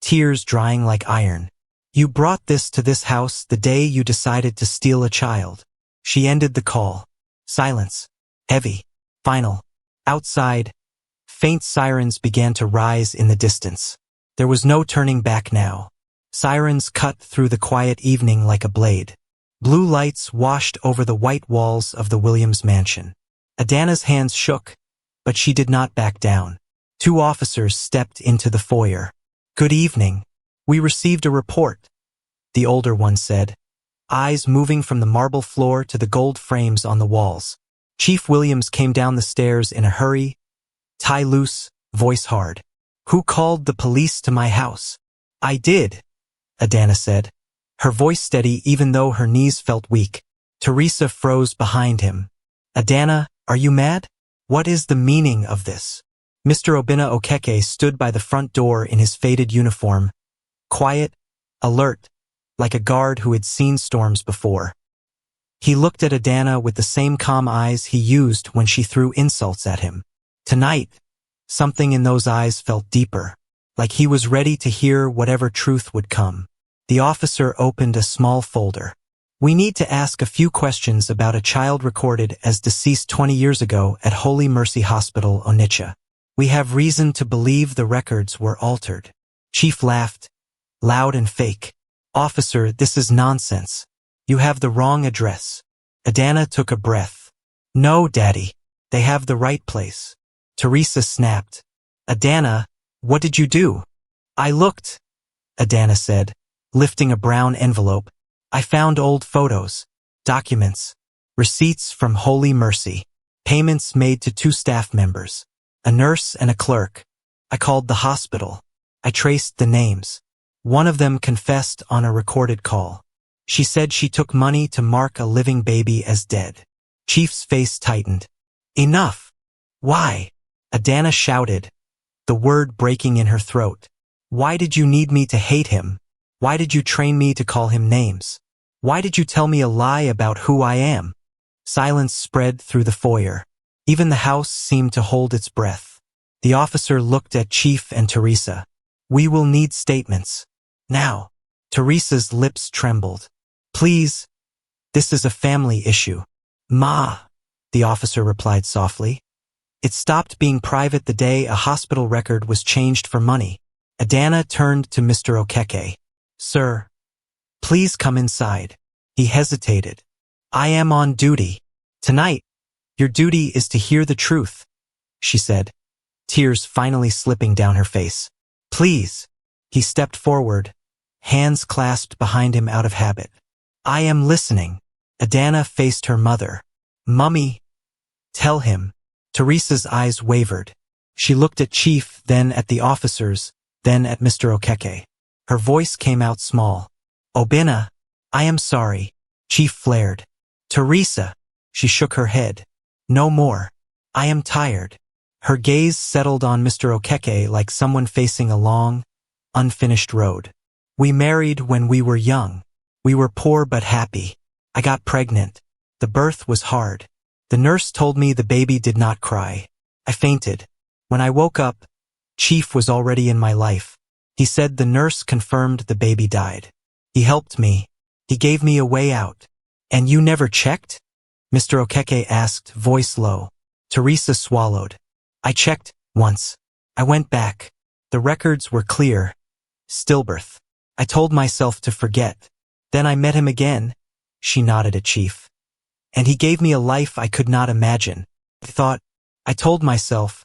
tears drying like iron. You brought this to this house the day you decided to steal a child. She ended the call. Silence. Heavy. Final. Outside, faint sirens began to rise in the distance. There was no turning back now. Sirens cut through the quiet evening like a blade. Blue lights washed over the white walls of the Williams mansion. Adana's hands shook, but she did not back down. 2 officers stepped into the foyer. Good evening. We received a report, the older one said, eyes moving from the marble floor to the gold frames on the walls. Chief Williams came down the stairs in a hurry, tie loose, voice hard. Who called the police to my house? I did, Adana said, her voice steady even though her knees felt weak. Teresa froze behind him. Adana, are you mad? What is the meaning of this? Mr. Obinna Okeke stood by the front door in his faded uniform, quiet, alert, like a guard who had seen storms before. He looked at Adana with the same calm eyes he used when she threw insults at him. Tonight, something in those eyes felt deeper, like he was ready to hear whatever truth would come. The officer opened a small folder. We need to ask a few questions about a child recorded as deceased 20 years ago at Holy Mercy Hospital, Onitsha. We have reason to believe the records were altered. Chief laughed, loud and fake. Officer, this is nonsense. You have the wrong address. Adana took a breath. No, Daddy. They have the right place. Teresa snapped. Adana, what did you do? I looked, Adana said, lifting a brown envelope. I found old photos, documents, receipts from Holy Mercy, payments made to 2 staff members, a nurse and a clerk. I called the hospital. I traced the names. One of them confessed on a recorded call. She said she took money to mark a living baby as dead. Chief's face tightened. Enough. Why? Adana shouted, the word breaking in her throat. Why did you need me to hate him? Why did you train me to call him names? Why did you tell me a lie about who I am? Silence spread through the foyer. Even the house seemed to hold its breath. The officer looked at Chief and Teresa. We will need statements. Now. Teresa's lips trembled. Please. This is a family issue. Ma, the officer replied softly. It stopped being private the day a hospital record was changed for money. Adana turned to Mr. Okeke. Sir, please come inside. He hesitated. I am on duty. Tonight, your duty is to hear the truth, she said, tears finally slipping down her face. Please. He stepped forward, hands clasped behind him out of habit. I am listening. Adana faced her mother. Mummy, tell him. Teresa's eyes wavered. She looked at Chief, then at the officers, then at Mr. Okeke. Her voice came out small. Obinna, I am sorry. Chief flared. Teresa, she shook her head. No more. I am tired. Her gaze settled on Mr. Okeke like someone facing a long, unfinished road. We married when we were young. We were poor but happy. I got pregnant. The birth was hard. The nurse told me the baby did not cry. I fainted. When I woke up, Chief was already in my life. He said the nurse confirmed the baby died. He helped me. He gave me a way out. And you never checked? Mr. Okeke asked, voice low. Teresa swallowed. I checked, once. I went back. The records were clear. Stillbirth. I told myself to forget. Then I met him again. She nodded at Chief. And he gave me a life I could not imagine. I told myself,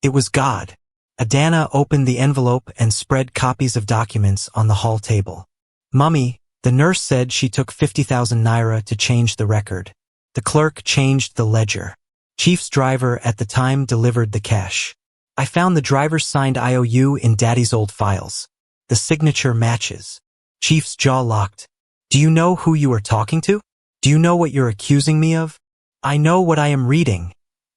it was God. Adana opened the envelope and spread copies of documents on the hall table. Mummy, the nurse said she took 50,000 naira to change the record. The clerk changed the ledger. Chief's driver at the time delivered the cash. I found the driver's signed IOU in Daddy's old files. The signature matches. Chief's jaw locked. Do you know who you are talking to? Do you know what you're accusing me of? I know what I am reading,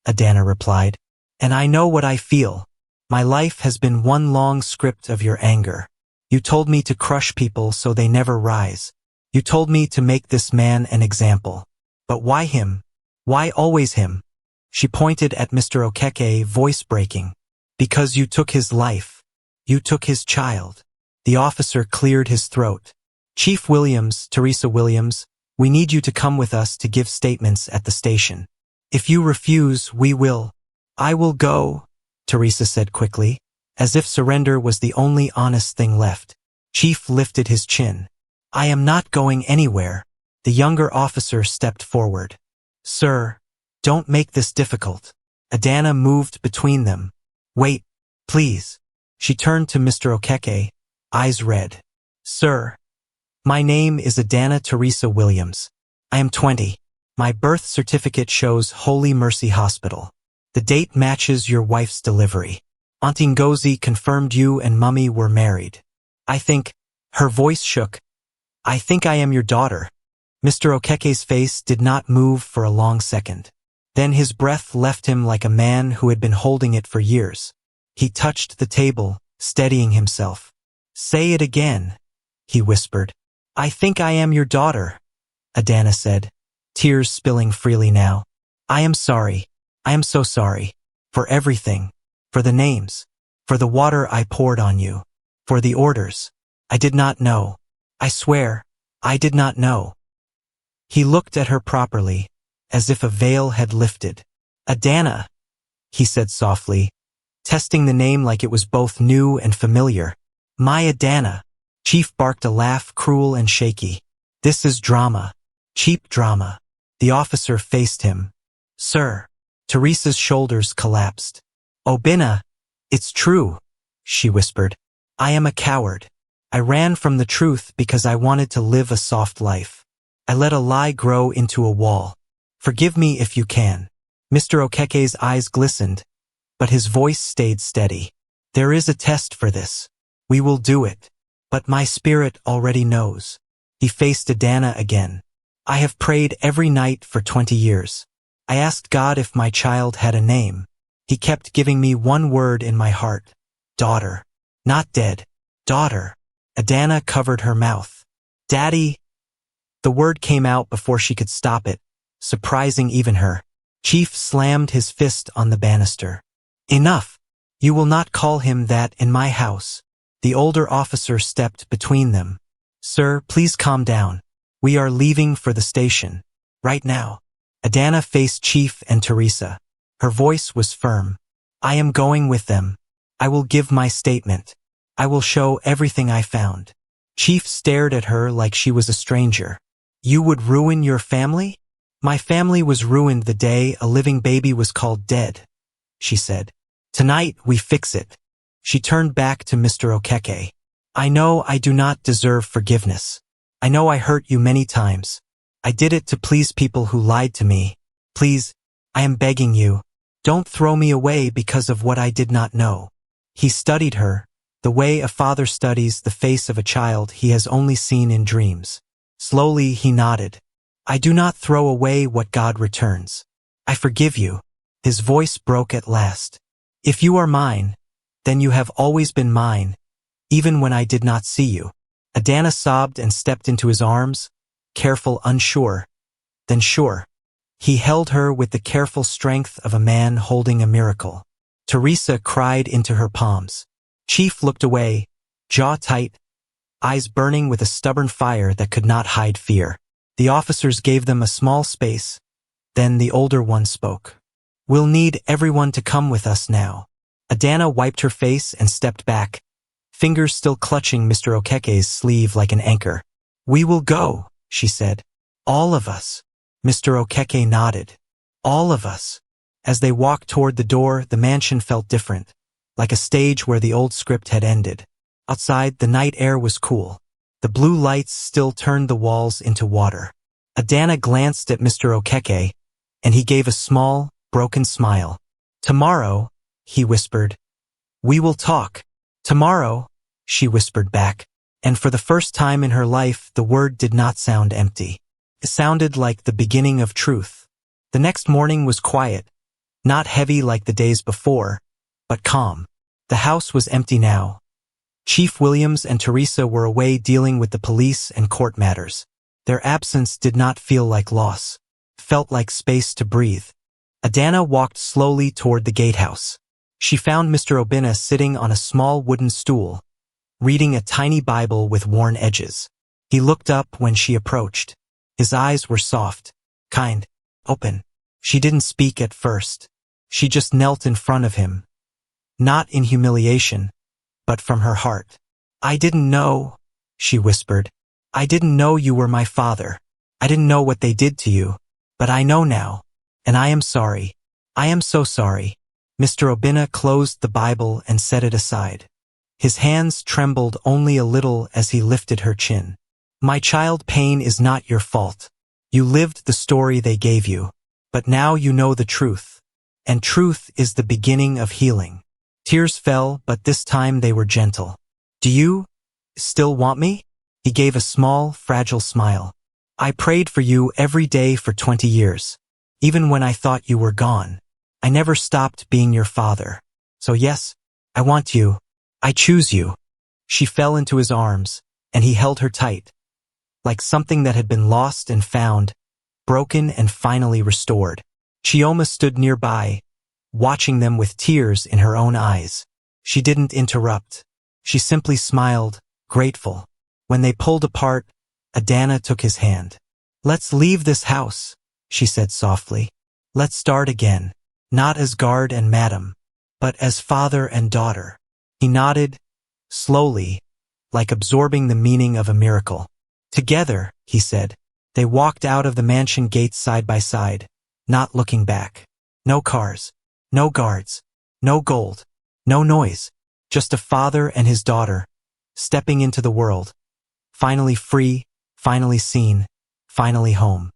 Adana replied. And I know what I feel. My life has been one long script of your anger. You told me to crush people so they never rise. You told me to make this man an example. But why him? Why always him? She pointed at Mr. Okeke, voice breaking. Because you took his life. You took his child. The officer cleared his throat. Chief Williams, Teresa Williams, we need you to come with us to give statements at the station. If you refuse, we will. I will go, Teresa said quickly, as if surrender was the only honest thing left. Chief lifted his chin. I am not going anywhere. The younger officer stepped forward. Sir, don't make this difficult. Adana moved between them. Wait, please. She turned to Mr. Okeke, eyes red. Sir, my name is Adana Teresa Williams. I am 20. My birth certificate shows Holy Mercy Hospital. The date matches your wife's delivery. Auntie Gozi confirmed you and Mummy were married. I think, her voice shook, I think I am your daughter. Mr. Okeke's face did not move for a long second. Then his breath left him like a man who had been holding it for years. He touched the table, steadying himself. Say it again, he whispered. I think I am your daughter, Adana said, tears spilling freely now. I am sorry. I am so sorry. For everything. For the names. For the water I poured on you. For the orders. I did not know. I swear, I did not know. He looked at her properly, as if a veil had lifted. Adana, he said softly, testing the name like it was both new and familiar. My Adana. Chief barked a laugh, cruel and shaky. This is drama. Cheap drama. The officer faced him. Sir. Teresa's shoulders collapsed. Obina, it's true, she whispered. I am a coward. I ran from the truth because I wanted to live a soft life. I let a lie grow into a wall. Forgive me if you can. Mr. Okeke's eyes glistened, but his voice stayed steady. There is a test for this. We will do it. But my spirit already knows. He faced Adana again. I have prayed every night for 20 years. I asked God if my child had a name. He kept giving me one word in my heart. Daughter. Not dead. Daughter. Adana covered her mouth. Daddy. The word came out before she could stop it, surprising even her. Chief slammed his fist on the banister. Enough. You will not call him that in my house. The older officer stepped between them. Sir, please calm down. We are leaving for the station. Right now. Adana faced Chief and Teresa. Her voice was firm. I am going with them. I will give my statement. I will show everything I found. Chief stared at her like she was a stranger. You would ruin your family? My family was ruined the day a living baby was called dead, she said. Tonight we fix it. She turned back to Mr. Okeke. I know I do not deserve forgiveness. I know I hurt you many times. I did it to please people who lied to me. Please, I am begging you. Don't throw me away because of what I did not know. He studied her, the way a father studies the face of a child he has only seen in dreams. Slowly he nodded. I do not throw away what God returns. I forgive you. His voice broke at last. If you are mine, then you have always been mine, even when I did not see you. Adana sobbed and stepped into his arms, careful, unsure, then sure. He held her with the careful strength of a man holding a miracle. Teresa cried into her palms. Chief looked away, jaw tight, eyes burning with a stubborn fire that could not hide fear. The officers gave them a small space. Then the older one spoke. We'll need everyone to come with us now. Adana wiped her face and stepped back, fingers still clutching Mr. Okeke's sleeve like an anchor. We will go, she said. All of us. Mr. Okeke nodded. All of us. As they walked toward the door, the mansion felt different, like a stage where the old script had ended. Outside, the night air was cool. The blue lights still turned the walls into water. Adana glanced at Mr. Okeke, and he gave a small, broken smile. Tomorrow, he whispered, We will talk. Tomorrow, she whispered back. And for the first time in her life, the word did not sound empty. It sounded like the beginning of truth. The next morning was quiet, not heavy like the days before, but calm. The house was empty now. Chief Williams and Teresa were away dealing with the police and court matters. Their absence did not feel like loss. It felt like space to breathe. Adana walked slowly toward the gatehouse. She found Mr. Oena sitting on a small wooden stool, reading a tiny Bible with worn edges. He looked up when she approached. His eyes were soft, kind, open. She didn't speak at first. She just knelt in front of him. Not in humiliation, but from her heart. I didn't know, she whispered. I didn't know you were my father. I didn't know what they did to you. But I know now. And I am sorry. I am so sorry. Mr. Oena closed the Bible and set it aside. His hands trembled only a little as he lifted her chin. My child, pain is not your fault. You lived the story they gave you. But now you know the truth. And truth is the beginning of healing. Tears fell, but this time they were gentle. Do you still want me? He gave a small, fragile smile. I prayed for you every day for 20 years. Even when I thought you were gone. I never stopped being your father. So yes, I want you. I choose you. She fell into his arms, and he held her tight, like something that had been lost and found, broken and finally restored. Chioma stood nearby, watching them with tears in her own eyes. She didn't interrupt. She simply smiled, grateful. When they pulled apart, Adana took his hand. Let's leave this house, she said softly. Let's start again, not as guard and madam, but as father and daughter. He nodded, slowly, like absorbing the meaning of a miracle. Together, he said. They walked out of the mansion gates side by side, not looking back. No cars, no guards, no gold, no noise. Just a father and his daughter, stepping into the world. Finally free, finally seen, finally home.